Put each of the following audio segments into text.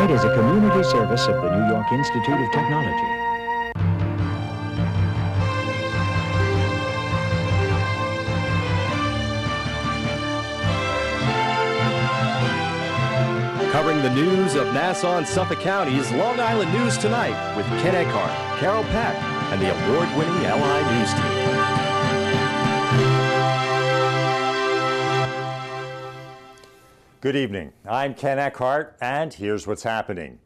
NYIT is a community service of the New York Institute of Technology. Covering the news of Nassau and Suffolk Counties, Long Island News Tonight with Ken Eckhart, Carol Peck, and the award-winning LI News team. Good evening. I'm Ken Eckhart, and here's what's happening.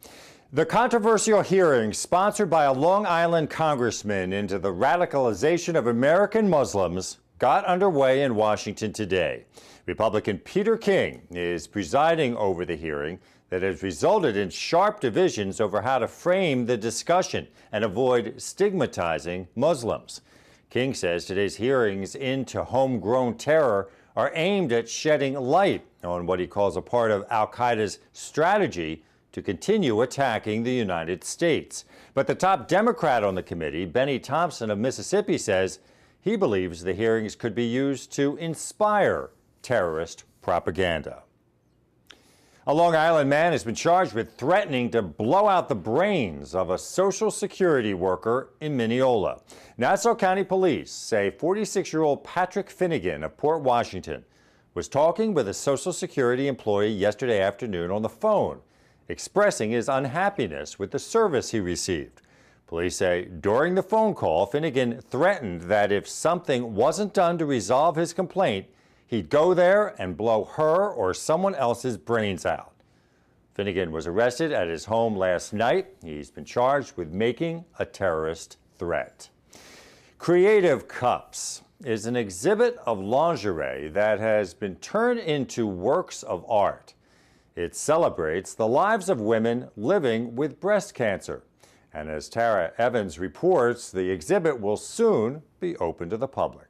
The controversial hearing sponsored by a Long Island congressman into the radicalization of American Muslims got underway in Washington today. Republican Peter King is presiding over the hearing that has resulted in sharp divisions over how to frame the discussion and avoid stigmatizing Muslims. King says today's hearings into homegrown terror are aimed at shedding light on what he calls a part of al-Qaeda's strategy to continue attacking the United States. But the top Democrat on the committee, Benny Thompson of Mississippi, says he believes the hearings could be used to inspire terrorist propaganda. A Long Island man has been charged with threatening to blow out the brains of a Social Security worker in Mineola. Nassau County Police say 46-year-old Patrick Finnegan of Port Washington was talking with a Social Security employee yesterday afternoon on the phone, expressing his unhappiness with the service he received. Police say during the phone call, Finnegan threatened that if something wasn't done to resolve his complaint, he'd go there and blow her or someone else's brains out. Finnegan was arrested at his home last night. He's been charged with making a terrorist threat. Creative Cups is an exhibit of lingerie that has been turned into works of art. It celebrates the lives of women living with breast cancer. And as Tara Evans reports, the exhibit will soon be open to the public.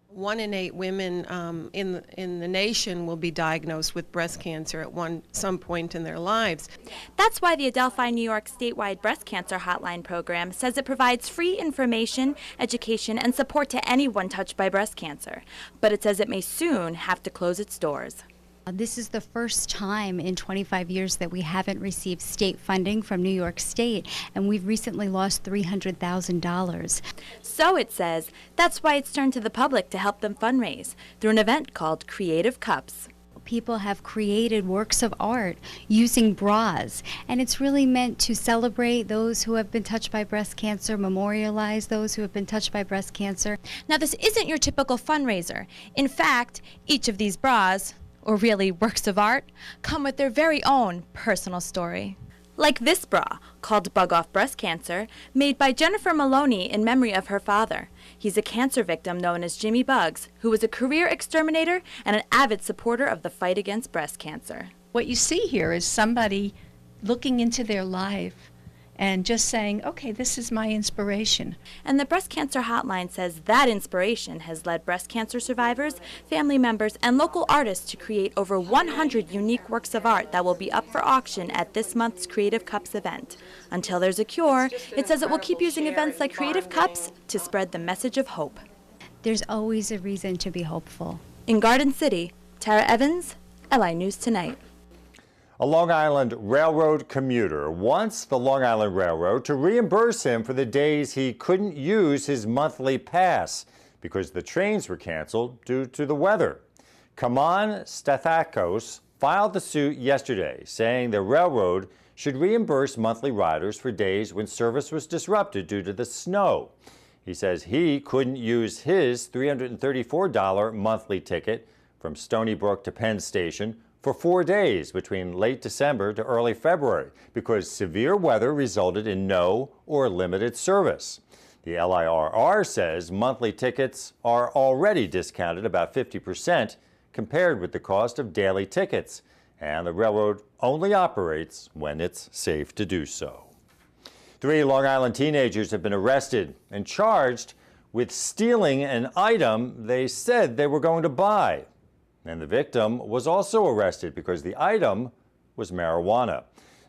1 in 8 women in the nation will be diagnosed with breast cancer at some point in their lives. That's why the Adelphi New York statewide breast cancer hotline program says it provides free information, education, and support to anyone touched by breast cancer. But it says it may soon have to close its doors. This is the first time in 25 years that we haven't received state funding from New York State, and we've recently lost $300,000. So it says that's why it's turned to the public to help them fundraise through an event called Creative Cups. People have created works of art using bras, and it's really meant to celebrate those who have been touched by breast cancer, memorialize those who have been touched by breast cancer. Now, this isn't your typical fundraiser. In fact, each of these bras, or really works of art, come with their very own personal story. Like this bra, called Bug Off Breast Cancer, made by Jennifer Maloney in memory of her father. He's a cancer victim known as Jimmy Bugs, who was a career exterminator and an avid supporter of the fight against breast cancer. What you see here is somebody looking into their life and just saying, okay, this is my inspiration. And the Breast Cancer Hotline says that inspiration has led breast cancer survivors, family members, and local artists to create over 100 unique works of art that will be up for auction at this month's Creative Cups event. Until there's a cure, it says it will keep using events like Creative Cups to spread the message of hope. There's always a reason to be hopeful. In Garden City, Tara Evans, LI News Tonight. A Long Island Railroad commuter wants the Long Island Railroad to reimburse him for the days he couldn't use his monthly pass because the trains were canceled due to the weather. Kaman Stathakos filed the suit yesterday, saying the railroad should reimburse monthly riders for days when service was disrupted due to the snow. He says he couldn't use his $334 monthly ticket from Stony Brook to Penn Station for 4 days between late December to early February because severe weather resulted in no or limited service. The LIRR says monthly tickets are already discounted about 50% compared with the cost of daily tickets, and the railroad only operates when it's safe to do so. 3 Long Island teenagers have been arrested and charged with stealing an item they said they were going to buy. And the victim was also arrested because the item was marijuana.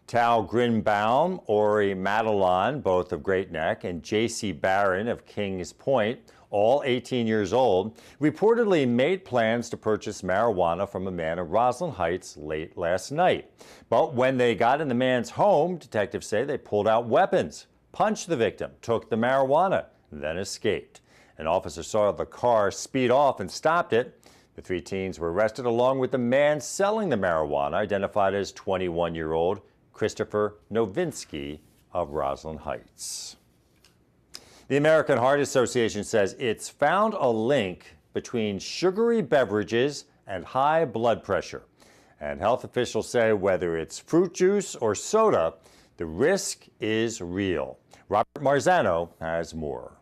Tal Grinbaum, Ori Madelon, both of Great Neck, and J.C. Barron of Kings Point all 18 years old, reportedly made plans to purchase marijuana from a man in Roslyn Heights late last night. But when they got in the man's home, detectives say they pulled out weapons, punched the victim, took the marijuana, and then escaped. An officer saw the car speed off and stopped it. The 3 teens were arrested along with the man selling the marijuana, identified as 21-year-old Christopher Novinsky of Roslyn Heights. The American Heart Association says it's found a link between sugary beverages and high blood pressure. And health officials say whether it's fruit juice or soda, the risk is real. Robert Marzano has more.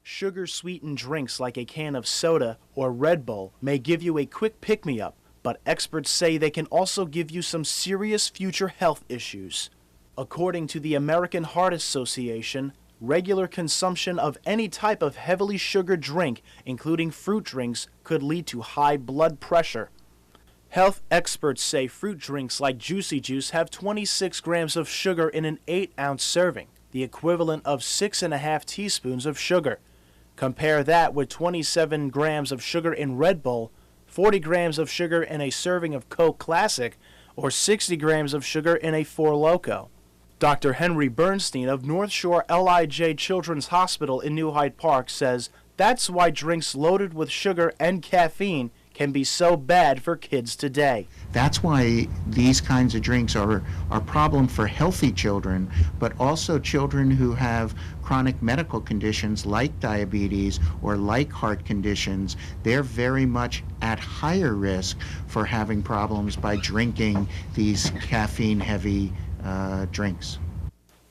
Sugar-sweetened drinks like a can of soda or Red Bull may give you a quick pick-me-up, but experts say they can also give you some serious future health issues. According to the American Heart Association, regular consumption of any type of heavily sugared drink, including fruit drinks, could lead to high blood pressure. Health experts say fruit drinks like Juicy Juice have 26 grams of sugar in an 8-ounce serving, the equivalent of 6.5 teaspoons of sugar. Compare that with 27 grams of sugar in Red Bull, 40 grams of sugar in a serving of Coke Classic, or 60 grams of sugar in a Four Loko. Dr. Henry Bernstein of North Shore LIJ Children's Hospital in New Hyde Park says that's why drinks loaded with sugar and caffeine can be so bad for kids today. That's why these kinds of drinks are a problem for healthy children, but also children who have chronic medical conditions like diabetes or like heart conditions. They're very much at higher risk for having problems by drinking these caffeine-heavy drinks.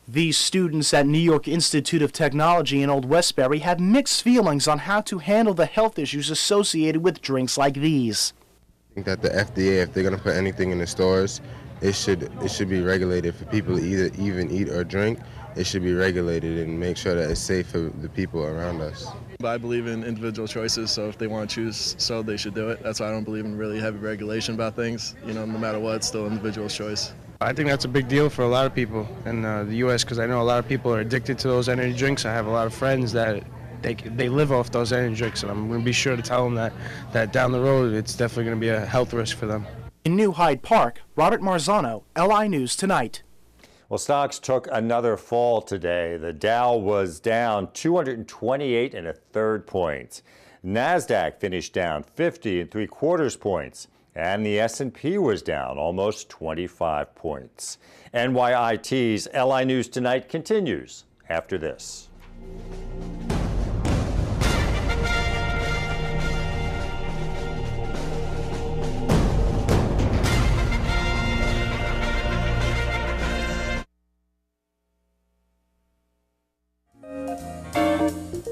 These students at New York Institute of Technology in Old Westbury have mixed feelings on how to handle the health issues associated with drinks like these. I think that the FDA, if they're going to put anything in the stores, it should be regulated for people to either even eat or drink. It should be regulated and make sure that it's safe for the people around us. I believe in individual choices, so if they want to choose soda, they should do it. That's why I don't believe in really heavy regulation about things. No matter what, it's still individual choice. I think that's a big deal for a lot of people in the U.S. because I know a lot of people are addicted to those energy drinks. I have a lot of friends that they live off those energy drinks, and I'm going to be sure to tell them that down the road it's definitely going to be a health risk for them. In New Hyde Park, Robert Marzano, LI News Tonight. Well, stocks took another fall today. The Dow was down 228 1/3 points. NASDAQ finished down 50 3/4 points. And the S&P was down almost 25 points. NYIT's LI News Tonight continues after this.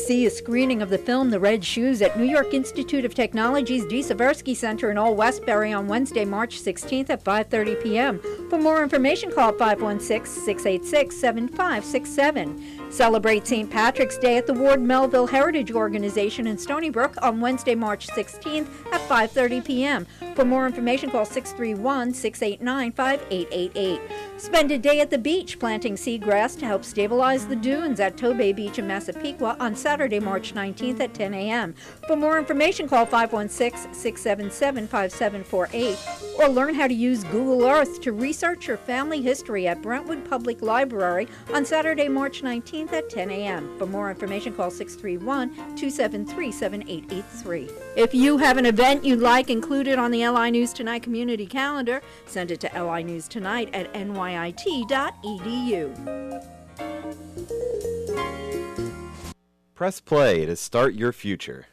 See a screening of the film The Red Shoes at New York Institute of Technology's D. Seversky Center in Old Westbury on Wednesday, March 16th at 5:30 p.m. For more information, call 516-686-7567. Celebrate St. Patrick's Day at the Ward Melville Heritage Organization in Stony Brook on Wednesday, March 16th at 5:30 p.m. For more information, call 631-689-5888. Spend a day at the beach planting seagrass to help stabilize the dunes at Tobay Beach in Massapequa on Saturday, March 19th at 10 a.m. For more information, call 516-677-5748 or learn how to use Google Earth to research your family history at Brentwood Public Library on Saturday, March 19th at 10 a.m. For more information, call 631-273-7883. If you have an event you'd like included on the LI News Tonight community calendar, send it to linewstonight@nyit.edu. Press play to start your future.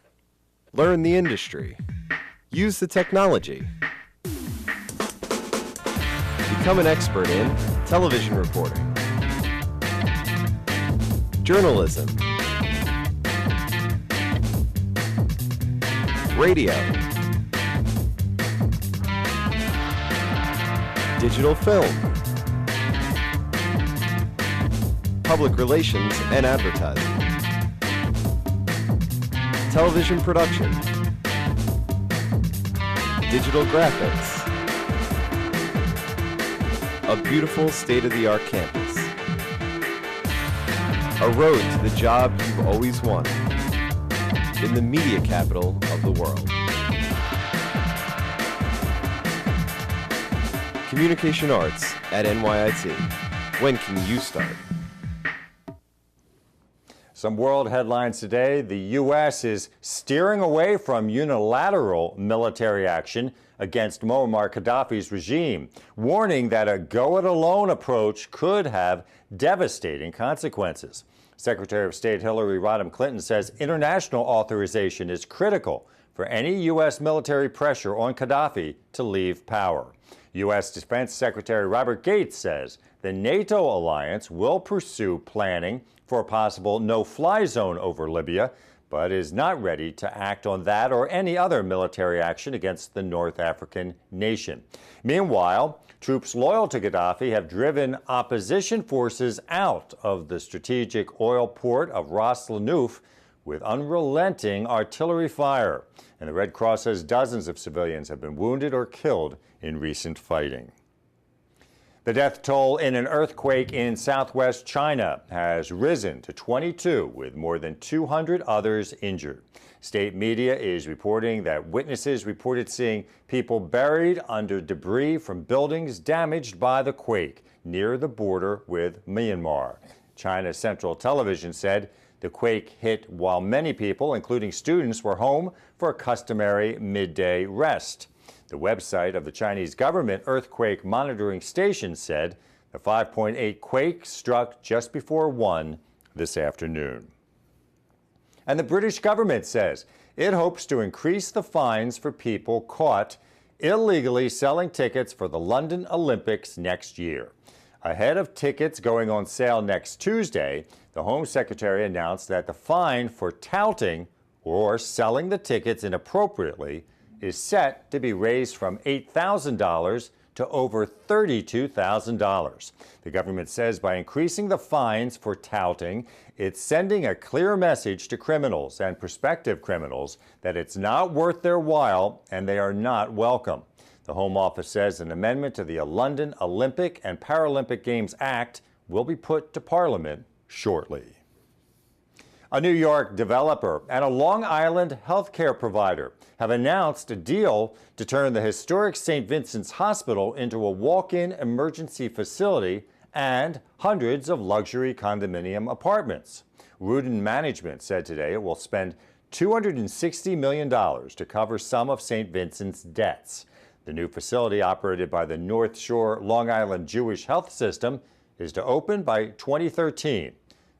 Learn the industry. Use the technology. Become an expert in television reporting, journalism, radio, digital film, public relations and advertising, television production, digital graphics, a beautiful state-of-the-art campus, a road to the job you've always wanted. in the media capital of the world. Communication Arts at NYIT. When can you start? Some world headlines today. The U.S. is steering away from unilateral military action against Muammar Gaddafi's regime, warning that a go-it-alone approach could have devastating consequences. Secretary of State Hillary Rodham Clinton says international authorization is critical for any U.S. military pressure on Gaddafi to leave power. U.S. Defense Secretary Robert Gates says the NATO alliance will pursue planning for a possible no-fly zone over Libya, but is not ready to act on that or any other military action against the North African nation. Meanwhile, troops loyal to Gaddafi have driven opposition forces out of the strategic oil port of Ras Lanuf with unrelenting artillery fire. And the Red Cross says dozens of civilians have been wounded or killed in recent fighting. The death toll in an earthquake in southwest China has risen to 22, with more than 200 others injured. State media is reporting that witnesses reported seeing people buried under debris from buildings damaged by the quake near the border with Myanmar. China's Central Television said the quake hit while many people, including students, were home for a customary midday rest. The website of the Chinese government earthquake monitoring station said the 5.8 quake struck just before 1 this afternoon. And the British government says it hopes to increase the fines for people caught illegally selling tickets for the London Olympics next year. Ahead of tickets going on sale next Tuesday, the Home Secretary announced that the fine for touting or selling the tickets inappropriately is set to be raised from $8,000 to over $32,000. The government says by increasing the fines for touting, it's sending a clear message to criminals and prospective criminals that it's not worth their while and they are not welcome. The Home Office says an amendment to the London Olympic and Paralympic Games Act will be put to Parliament shortly. A New York developer and a Long Island healthcare provider have announced a deal to turn the historic St. Vincent's Hospital into a walk-in emergency facility and hundreds of luxury condominium apartments. Rudin Management said today it will spend $260 million to cover some of St. Vincent's debts. The new facility, operated by the North Shore Long Island Jewish Health System, is to open by 2013.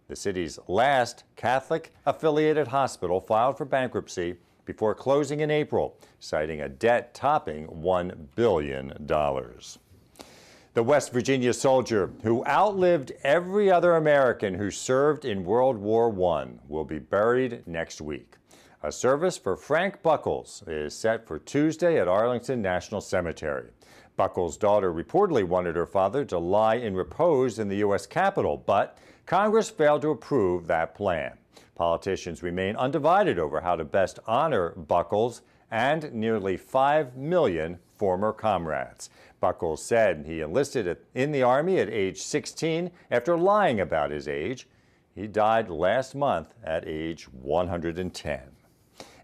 The city's last Catholic-affiliated hospital filed for bankruptcy before closing in April, citing a debt topping $1 billion. The West Virginia soldier who outlived every other American who served in World War I will be buried next week. A service for Frank Buckles is set for Tuesday at Arlington National Cemetery. Buckles' daughter reportedly wanted her father to lie in repose in the U.S. Capitol, but Congress failed to approve that plan. Politicians remain undivided over how to best honor Buckles and nearly 5 million former comrades. Buckles said he enlisted in the Army at age 16 after lying about his age. He died last month at age 110.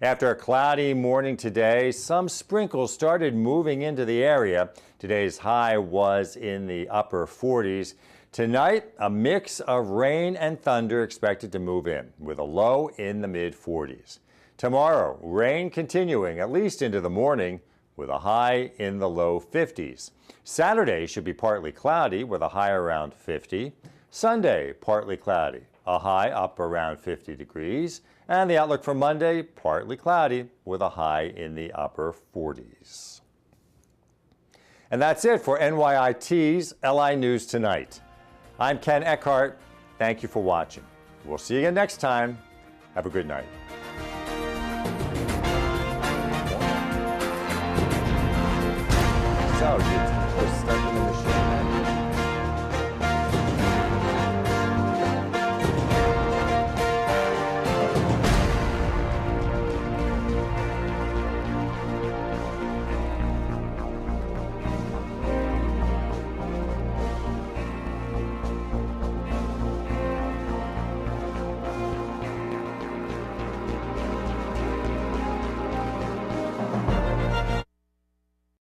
After a cloudy morning today, some sprinkles started moving into the area. Today's high was in the upper 40s. Tonight, a mix of rain and thunder expected to move in, with a low in the mid-40s. Tomorrow, rain continuing at least into the morning, with a high in the low 50s. Saturday should be partly cloudy, with a high around 50. Sunday, partly cloudy, a high up around 50 degrees. And the outlook for Monday, partly cloudy, with a high in the upper 40s. And that's it for NYIT's LI News Tonight. I'm Ken Eckhart. Thank you for watching. We'll see you again next time. Have a good night. So,